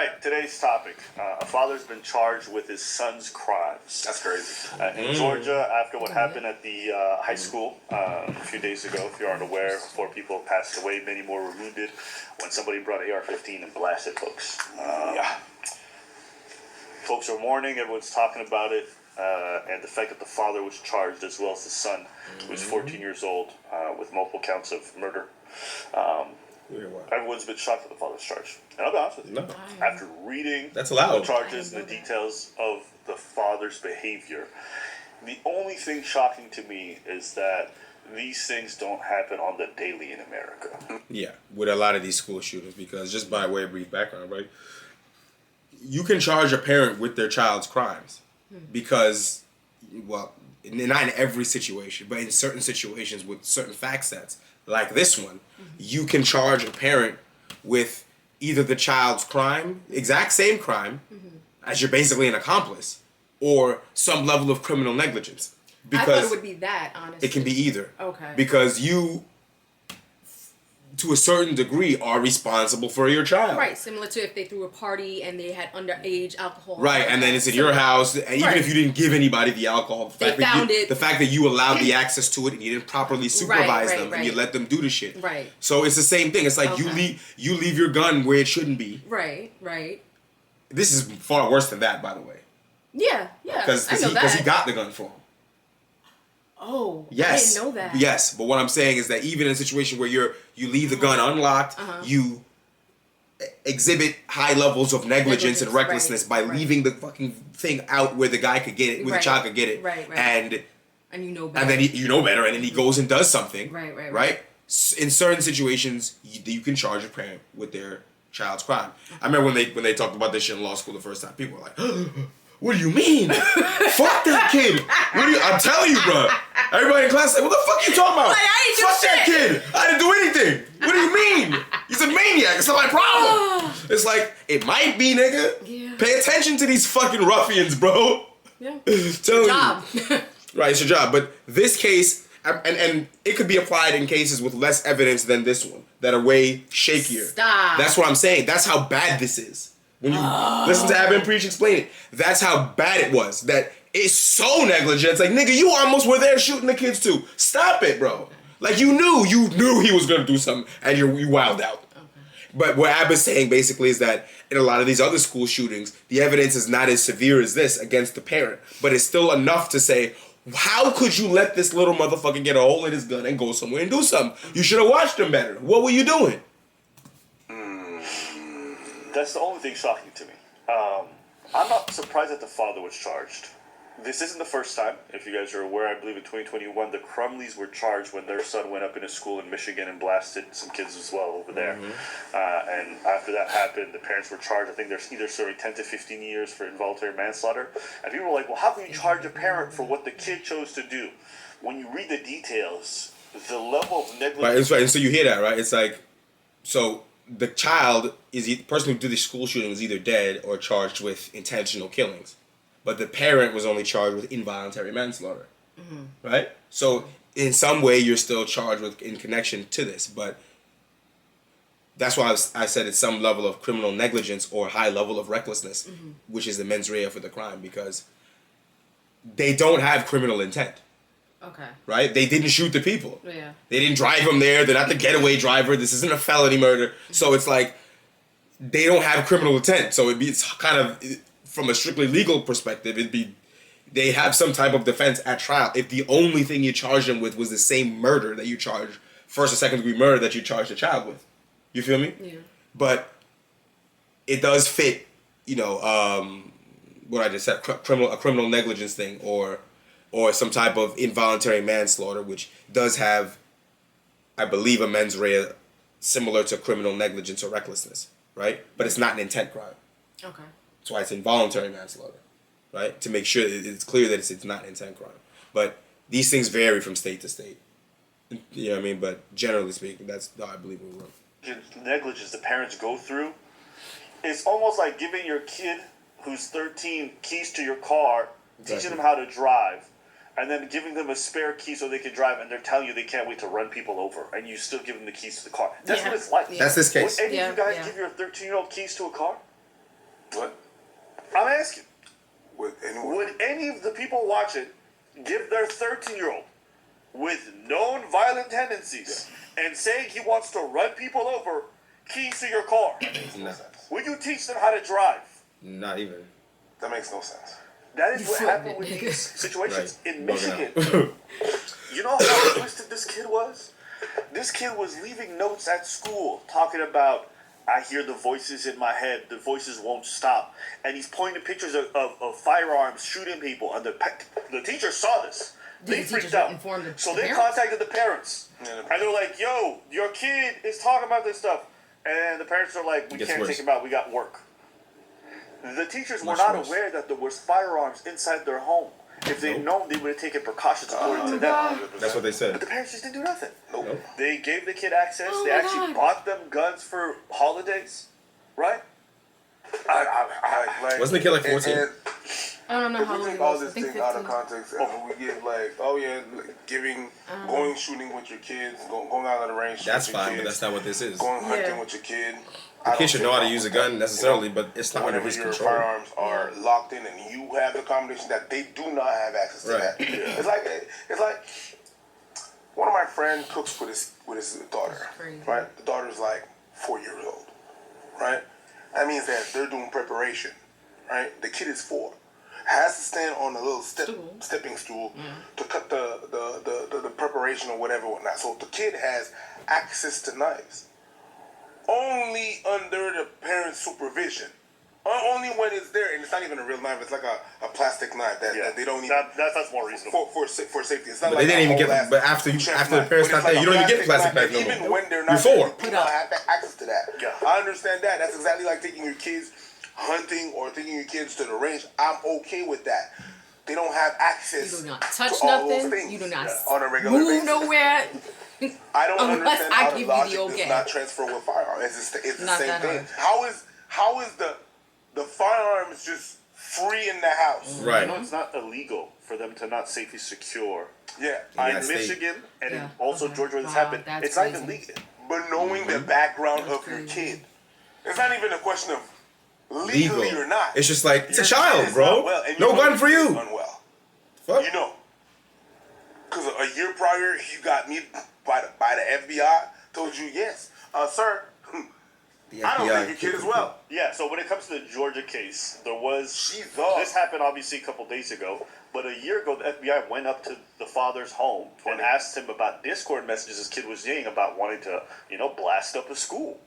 right, today's topic. A father's been charged with his son's crimes. That's crazy. In Georgia, after what happened at the high school a few days ago, if you aren't aware, 4 people passed away, many more were wounded when somebody brought AR-15 and blasted folks. Folks are mourning, everyone's talking about it, and the fact that the father was charged as well as the son, who was 14 years old, with multiple counts of murder. Everyone's been shocked that the father's charged. And I'll be honest with you, after reading the charges and the details of the father's behavior, the only thing shocking to me is that these things don't happen on the daily in America. Yeah, with a lot of these school shootings, because just by way of brief background, right? You can charge a parent with their child's crimes because, well, not in every situation, but in certain situations with certain fact sets, like this one, you can charge a parent with either the child's crime, exact same crime, as you're basically an accomplice, or some level of criminal negligence. Because I thought it would be that, honestly. It can be either. Okay. Because you, to a certain degree, are responsible for your child. Right, similar to if they threw a party and they had underage alcohol. Right, and then it's in your house, and even if you didn't give anybody the alcohol, the fact that you allowed the access to it and you didn't properly supervise them and you let them do the shit. Right. So it's the same thing. It's like you leave your gun where it shouldn't be. Right, right. This is far worse than that, by the way. Yeah. Because he got the gun for him. Oh, yes. I didn't know that. Yes, but what I'm saying is that even in a situation where you leave the gun unlocked, you exhibit high levels of negligence and recklessness by leaving the fucking thing out where the guy could get it, where the child could get it. Right. And you know better. And then you know better, and then he goes and does something. Right. In certain situations, you can charge a parent with their child's crime. I remember when they talked about this shit in law school the first time, people were like, what do you mean? Fuck that kid. I'm telling you, bro. Everybody in class said, what the fuck you talking about? Like, I ain't fuck that kid. I didn't do anything. What do you mean? He's a maniac. It's not my problem. It's like, it might be, nigga. Yeah. Pay attention to these fucking ruffians, bro. Yeah. Tell job. Right, it's your job. But this case, and it could be applied in cases with less evidence than this one, that are way shakier. Stop. That's what I'm saying. That's how bad this is. When you listen to Abin Preach explain it, that's how bad it was. That it's so negligent. It's like, nigga, you almost were there shooting the kids too. Stop it, bro. Like you knew he was gonna do something, and you wilded out. Okay. But what Abin's saying basically is that in a lot of these other school shootings, the evidence is not as severe as this against the parent, but it's still enough to say, how could you let this little motherfucker get a hold of his gun and go somewhere and do something? You should have watched him better. What were you doing? That's the only thing shocking to me. I'm not surprised that the father was charged. This isn't the first time. If you guys are aware, I believe in 2021, the Crumleys were charged when their son went up in a school in Michigan and blasted some kids as well over there. And after that happened, the parents were charged. I think they're either serving 10 to 15 years for involuntary manslaughter. And people were like, well, how can you charge a parent for what the kid chose to do? When you read the details, the level of negligence... Right, and so you hear that, right? It's like, so... the child the person who did the school shooting was either dead or charged with intentional killings, but the parent was only charged with involuntary manslaughter, right? So in some way you're still charged with in connection to this, but that's why I said it's some level of criminal negligence or high level of recklessness, which is the mens rea for the crime, because they don't have criminal intent. Okay. Right? They didn't shoot the people. Yeah. They didn't drive them there. They're not the getaway driver. This isn't a felony murder. So it's like, they don't have criminal intent. So it's kind of, from a strictly legal perspective, they have some type of defense at trial. If the only thing you charged them with was the same murder that you charged, first or second degree murder that you charged a child with. You feel me? Yeah. But it does fit, what I just said, a criminal negligence thing, or some type of involuntary manslaughter, which does have, I believe, a mens rea similar to criminal negligence or recklessness, right? But it's not an intent crime. Okay. That's why it's involuntary manslaughter, right? To make sure that it's clear that it's not an intent crime. But these things vary from state to state. You know what I mean? But generally speaking, that's how I believe we work. Negligence the parents go through, it's almost like giving your kid who's 13 keys to your car, teaching them how to drive, and then giving them a spare key so they can drive, and they're telling you they can't wait to run people over, and you still give them the keys to the car. That's what it's like. That's this case. Would any of you guys give your 13-year-old keys to a car? What? I'm asking. With anyone? Would any of the people watching give their 13-year-old with known violent tendencies and saying he wants to run people over keys to your car? No sense. Would you teach them how to drive? Not even. That makes no sense. That is You what flipped happened it, with nigga. these situations Right. in Bugging Michigan. out. You know how twisted this kid was? This kid was leaving notes at school talking about, I hear the voices in my head, the voices won't stop. And he's pointing pictures of firearms, shooting people. And the teacher saw this. Did They the freaked teachers out. inform the So they parents? contacted the parents. Yeah, And they're like, yo, your kid is talking about this stuff. And the parents are like, we Gets can't worse. take him out, we got work. The teachers were Much not worse. aware that there was firearms inside their home. If they'd known, they would have taken precautions according to them. That's what they But said. the parents just didn't do nothing. Nope. They gave the kid access. Oh They my actually God. bought them guns for holidays, right? Wasn't the kid like 14? I don't know If how we long take it all was. I this think thing out of 15. context and we give like, oh yeah, like giving, going shooting with your kids, going out on the range. That's with your fine, but kids, that's not what this is. Going hunting Yeah. with your kid. The kid should know how to use a gun necessarily, but it's not under Whenever his your control. firearms are locked in and you have the combination that they do not have access to Right. that. It's like one of my friends cooks with his daughter. Crazy. Right? The daughter's like 4 years old. Right? That means that they're doing preparation. Right? The kid is 4. Has to stand on a little stepping stool to cut the preparation or whatever whatnot. So the kid has access to knives. Only under the parent's supervision. Only when it's there, and it's not even a real knife. It's like a plastic knife that they don't even That's more reasonable. for safety. It's not But like they didn't even a get. whole-ass But after chef the knife. parents But not it's there, you don't even get plastic knife knives no that more. even when they're You're not 4. there, you don't have access to that. Yeah. I understand that. That's exactly like taking your kids hunting or taking your kids to the range. I'm okay with that. They don't have access. You do not touch to all those nothing. things You do not on a regular move basis. nowhere. I don't Unless understand I how give the you the logic okay. does not transfer with firearms. It's the Not same that thing. hard. How is the firearms just free in the house? Right. No, it's not illegal for them to not safely secure. Yeah. Yeah, In state. Michigan and in Yeah. also Okay. Georgia where this Wow, happened, that's it's not even crazy. legal. But knowing the background That's of your crazy. kid, it's not even a question of legally Legal. or not. It's just like, it's a Your child, kid is bro. not well, and No know gun your for kid is you. Unwell. Fuck. You know. Because a year prior, you got me by the FBI, told you, yes, sir, The I don't FBI think your kid is well. Yeah, so when it comes to the Georgia case, there was She's up. this happened obviously a couple days ago, but a year ago the FBI went up to the father's home and asked him about Discord messages his kid was saying about wanting to, blast up a school.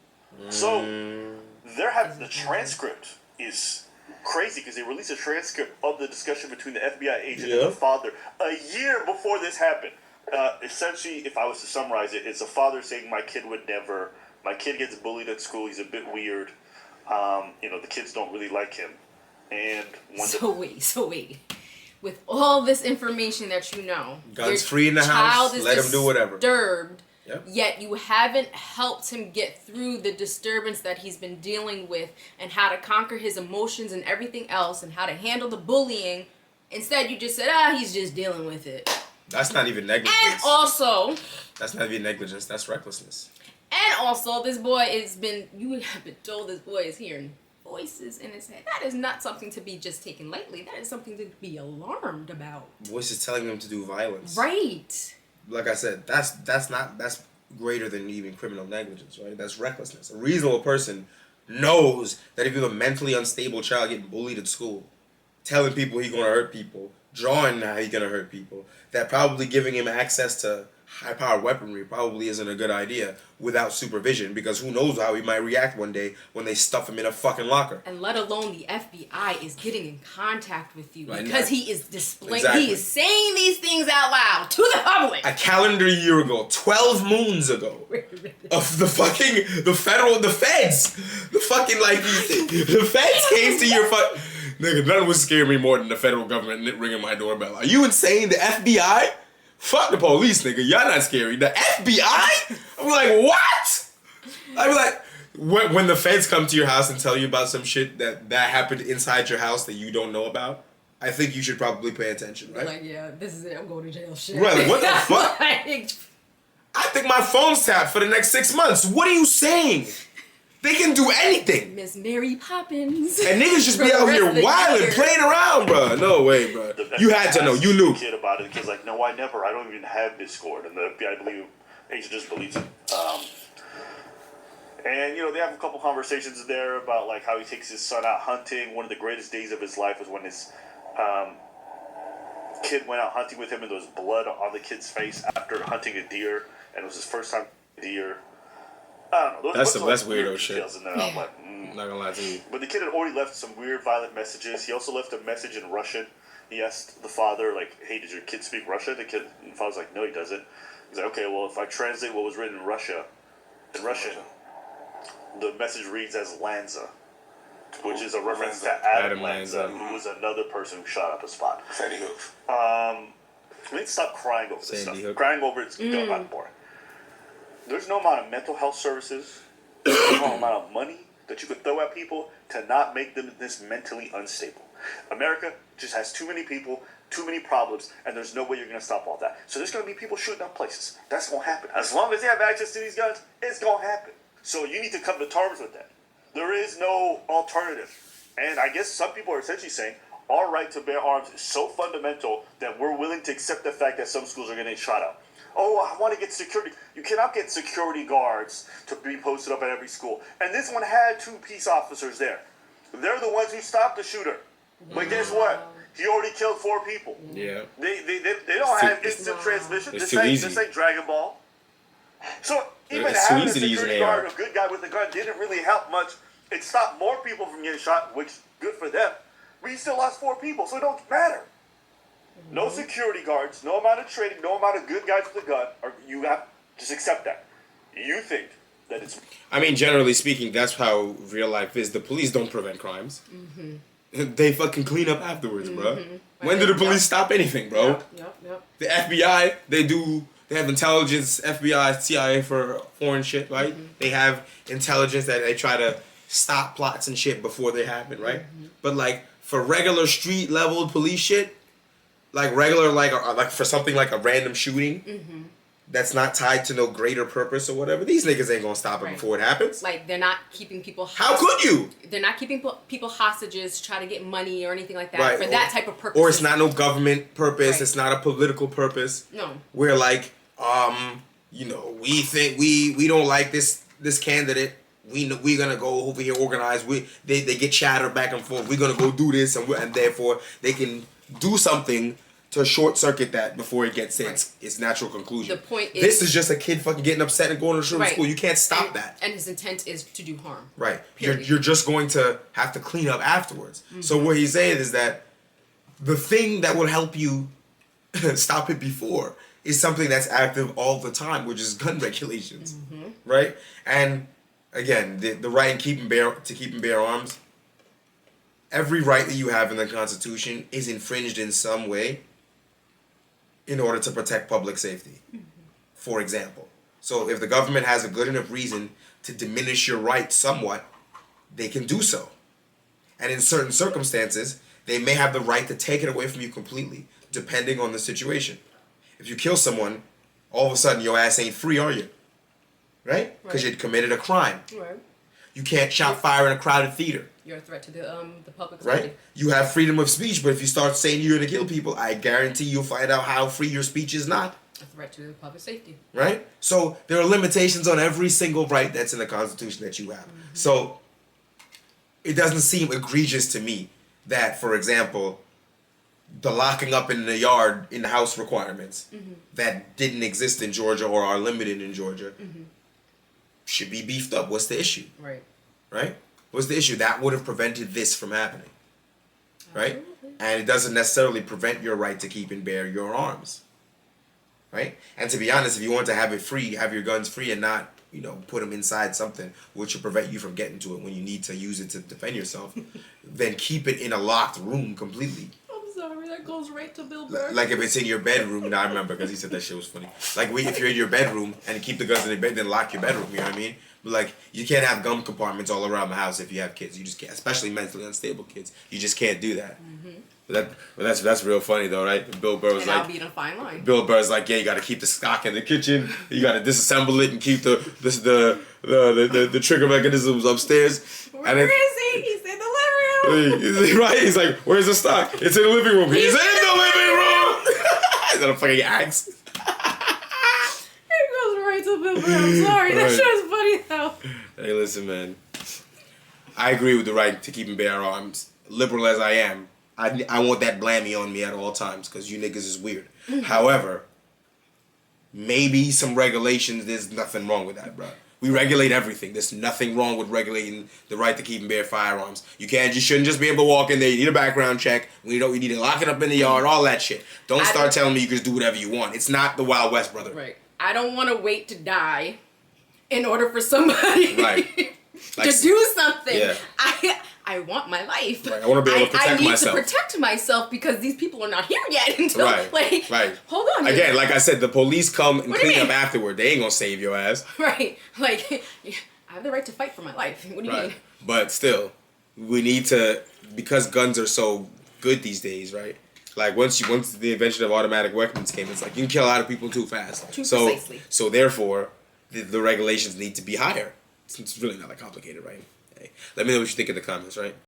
So the transcript is crazy because they released a transcript of the discussion between the FBI agent and Yeah. the father a year before this happened. Essentially, if I was to summarize it, it's a father saying, my kid would never, my kid gets bullied at school, he's a bit weird, the kids don't really like him. And when So wait. With all this information that you know, Guns your free in the child house, is let him do whatever. Disturbed, Yep. yet you haven't helped him get through the disturbance that he's been dealing with and how to conquer his emotions and everything else and how to handle the bullying. Instead, you just said, he's just dealing with it. That's not even And negligence. also, That's not even negligence. That's recklessness. this boy you have been told this boy is hearing voices in his head. That is not something to be just taken lightly. That is something to be alarmed about. Voices telling them to do violence. Right. Like I said, that's greater than even criminal negligence, right? That's recklessness. A reasonable person knows that if you have a mentally unstable child getting bullied at school, telling people he's gonna hurt people, drawing how he's gonna hurt people, that probably giving him access to high-powered weaponry probably isn't a good idea without supervision, because who knows how he might react one day when they stuff him in a fucking locker. And let alone the FBI is getting in contact with you Right, because and he is displaying, Exactly. he is saying these things out loud to the public. A calendar year ago, 12 moons ago, of the feds, the feds came to your nigga, none would scare me more than the federal government ringing my doorbell. Are you insane? The FBI? Fuck the police, nigga. Y'all not scary. The FBI? I'm like, what? I'd be like, when the feds come to your house and tell you about some shit that happened inside your house that you don't know about, I think you should probably pay attention, right? Like, yeah, this is it. I'm going to jail. Shit. Right, like, what the fuck? Like, I think my phone's tapped for the next 6 months. What are you saying? They can do anything. Miss Mary Poppins. And niggas just For be the out rest here of the wilding, year. playing around, bro. No way, bro. You had to know. You knew. The kid about it. The kid's like, no, I never. I don't even have Discord. And the FBI, I believe, agent just believes it. And, you know, they have a couple conversations there about, like, how he takes his son out hunting. One of the greatest days of his life was when his kid went out hunting with him, and there was blood on the kid's face after hunting a deer. And it was his first time deer. I don't know. That's weirdo weird shit. details in there. I'm like, I'm not gonna lie to you. But the kid had already left some weird, violent messages. He also left a message in Russian. He asked the father, like, hey, does your kid speak Russian? The father's like, no, he doesn't. He's like, okay, well, if I translate what was written in Russian, the message reads as Lanza, which is a reference to Adam Lanza, who was another person who shot up a spot. Sandy Hooks. We need to stop crying over this Sandy stuff. Hook. Crying over it's not boring. There's no amount of mental health services, there's no amount of money that you could throw at people to not make them this mentally unstable. America just has too many people, too many problems, and there's no way you're going to stop all that. So there's going to be people shooting up places. That's going to happen. As long as they have access to these guns, it's going to happen. So you need to come to terms with that. There is no alternative. And I guess some people are essentially saying our right to bear arms is so fundamental that we're willing to accept the fact that some schools are going to get shot up. Oh, I want to get security. You cannot get security guards to be posted up at every school. And this one had 2 peace officers there. They're the ones who stopped the shooter. But guess what? He already killed 4 people. Yeah. They don't have instant transmission. It's This ain't Dragon Ball. So even It's too having a easy to use an security AR. guard, a good guy with a gun, didn't really help much. It stopped more people from getting shot, which good for them. But you still lost 4 people, so it don't matter. No security guards, no amount of training, no amount of good guys with a gun, or you have just accept that. You think that it's I mean, generally speaking, that's how real life is. The police don't prevent crimes. They fucking clean up afterwards, bro. When do the police stop anything, bro? Yep. The FBI, they have intelligence, FBI, CIA for foreign shit, right? They have intelligence that they try to stop plots and shit before they happen, right? But like for regular street level police shit, like regular like for something like a random shooting that's not tied to no greater purpose or whatever, these niggas ain't gonna stop it before it happens. Like, they're not keeping people How could you? They're not keeping people hostages to try to get money or anything like that Right, for that type of purpose. Or it's not no government purpose. Right. It's not a political purpose. No. Where like, you know, we think we don't like this candidate. We're gonna go over here organize. They get chatter back and forth. We're gonna go do this, and therefore they can do something to short circuit that before it gets to its natural conclusion. The point is, this is just a kid fucking getting upset and going to school. You can't stop that. And his intent is to do harm. Right. Period. You're just going to have to clean up afterwards. So what he's saying is that the thing that will help you stop it before is something that's active all the time, which is gun regulations. Right? And again, the right to keep and bear arms, every right that you have in the Constitution is infringed in some way in order to protect public safety. For example. So if the government has a good enough reason to diminish your rights somewhat, they can do so. And in certain circumstances, they may have the right to take it away from you completely, depending on the situation. If you kill someone, all of a sudden your ass ain't free, are you? Right? Because you committed a crime. Right. You can't shout fire in a crowded theater. You're a threat to the public Right? safety. You have freedom of speech, but if you start saying you're gonna kill people, I guarantee you'll find out how free your speech is not. A threat to the public safety. Right? So there are limitations on every single right that's in the Constitution that you have. So it doesn't seem egregious to me that, for example, the locking up in the yard in the house requirements that didn't exist in Georgia or are limited in Georgia should be beefed up. What's the issue? Right. Right? What's the issue? That would have prevented this from happening. Right? Absolutely. And it doesn't necessarily prevent your right to keep and bear your arms. Right? And to be honest, if you want to have it free, have your guns free and not, you know, put them inside something which will prevent you from getting to it when you need to use it to defend yourself, then keep it in a locked room completely. I'm sorry, that goes right to Bill Burr. Like if it's in your bedroom, I remember because he said that shit was funny. Like if you're in your bedroom and keep the guns in your bed, then lock your bedroom, you know what I mean? But like you can't have gun compartments all around the house if you have kids. You just can't, especially mentally unstable kids. You just can't do that. That's real funny though, right? Bill Burr was And I'll like, be in a fine line. Bill Burr's like, yeah, you got to keep the stock in the kitchen. You got to disassemble it and keep the trigger mechanisms upstairs. Where is he? He's in the living room. Right? He's like, where's the stock? It's in the living room. He's in the living room. Is that a fucking axe? It goes right to Bill Burr. I'm sorry. That Right. shit is funny though. Hey, listen, man. I agree with the right to keep and bear arms. Liberal as I am, I want that blammy on me at all times because you niggas is weird. However, maybe some regulations, there's nothing wrong with that, bro. We regulate everything. There's nothing wrong with regulating the right to keep and bear firearms. You shouldn't just be able to walk in there. You need a background check. You need to lock it up in the yard, all that shit. Don't start telling me you can just do whatever you want. It's not the Wild West, brother. Right. I don't want to wait to die in order for somebody Like, to do something. Yeah. I want my life. Right, I want to be able to protect myself. I need to protect myself because these people are not here yet until Right. Hold on. Again, like I said, the police come and What do you clean up mean? afterward. They ain't gonna save your ass. Right. Like I have the right to fight for my life. What do you mean? But still, we need to, because guns are so good these days, right? Like once the invention of automatic weapons came, it's like you can kill a lot of people too fast. Precisely. So therefore, the regulations need to be higher. It's really not that complicated, right? Hey, let me know what you think in the comments, right?